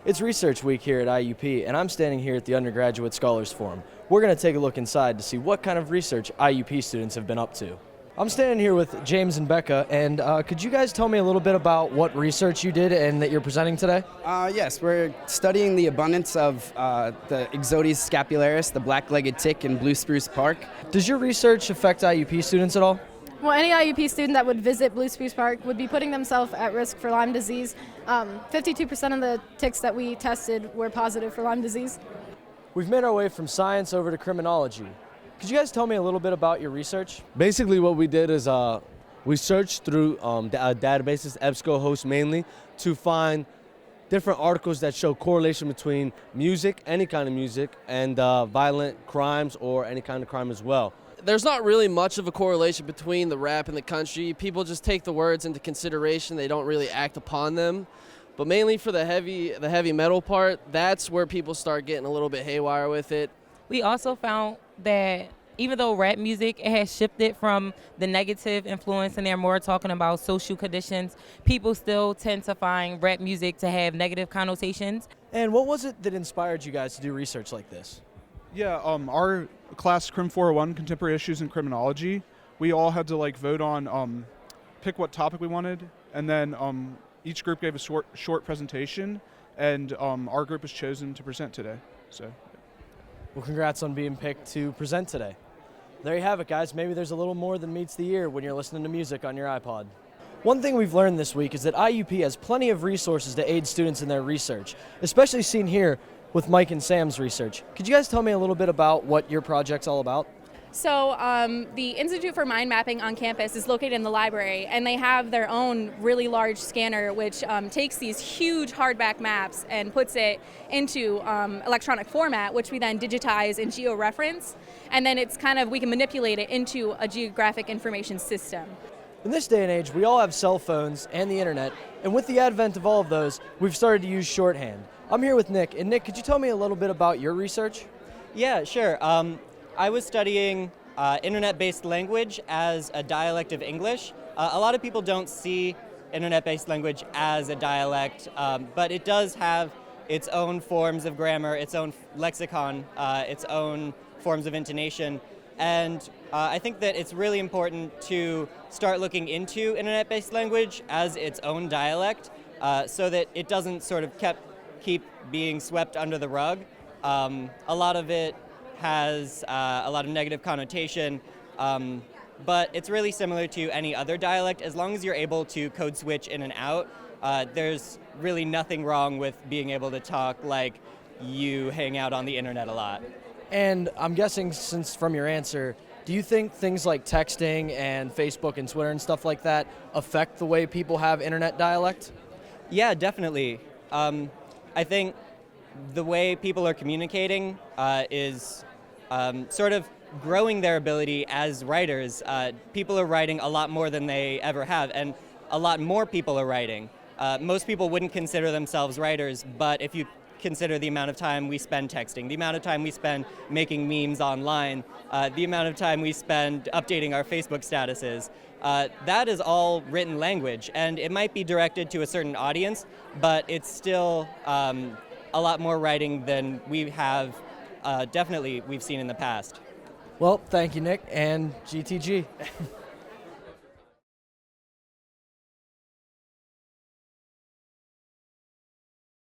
It's Research Week here at IUP, and I'm standing here at the Undergraduate Scholars Forum. We're going to take a look inside to see what kind of research IUP students have been up to. I'm standing here with James and Becca, and could you guys tell me a little bit about what research you did and that you're presenting today? Yes, we're studying the abundance of the Ixodes scapularis, the black-legged tick in Blue Spruce Park. Does your research affect IUP students at all? Well, any IUP student that would visit Blue Spruce Park would be putting themselves at risk for Lyme disease. 52% of the ticks that we tested were positive for Lyme disease. We've made our way from science over to criminology. Could you guys tell me a little bit about your research? Basically what we did is we searched through databases, EBSCOhost mainly, to find different articles that show correlation between music, any kind of music, and violent crimes or any kind of crime as well. There's not really much of a correlation between the rap and the country. People just take the words into consideration. They don't really act upon them. But mainly for the heavy metal part, that's where people start getting a little bit haywire with it. We also found that even though rap music has shifted from the negative influence and they're more talking about social conditions, people still tend to find rap music to have negative connotations. And what was it that inspired you guys to do research like this? Yeah, our class Crim 401, Contemporary Issues in Criminology, we all had to vote on pick what topic we wanted, and then each group gave a short presentation, and our group was chosen to present today. So, well, congrats on being picked to present today. There you have it, guys. Maybe there's a little more than meets the ear when you're listening to music on your iPod. One thing we've learned this week is that IUP has plenty of resources to aid students in their research, especially seen here with Mike and Sam's research. Could you guys tell me a little bit about what your project's all about? So the Institute for Mind Mapping on campus is located in the library, and they have their own really large scanner which takes these huge hardback maps and puts it into electronic format, which we then digitize and georeference, and then it's we can manipulate it into a geographic information system. In this day and age, we all have cell phones and the internet, and with the advent of all of those, we've started to use shorthand. I'm here with Nick, and Nick, could you tell me a little bit about your research? Yeah, sure. I was studying internet-based language as a dialect of English. A lot of people don't see internet-based language as a dialect, but it does have its own forms of grammar, its own lexicon, its own forms of intonation. And I think that it's really important to start looking into internet-based language as its own dialect so that it doesn't sort of keep being swept under the rug. A lot of it has a lot of negative connotation, but it's really similar to any other dialect. As long as you're able to code switch in and out, there's really nothing wrong with being able to talk like you hang out on the internet a lot. And I'm guessing, since from your answer, do you think things like texting and Facebook and Twitter and stuff like that affect the way people have internet dialect? Yeah, definitely. I think the way people are communicating is sort of growing their ability as writers. People are writing a lot more than they ever have, and a lot more people are writing. Most people wouldn't consider themselves writers, but if you consider the amount of time we spend texting, the amount of time we spend making memes online, the amount of time we spend updating our Facebook statuses, that is all written language, and it might be directed to a certain audience, but it's still a lot more writing than we have definitely we've seen in the past. Well, thank you, Nick, and GTG.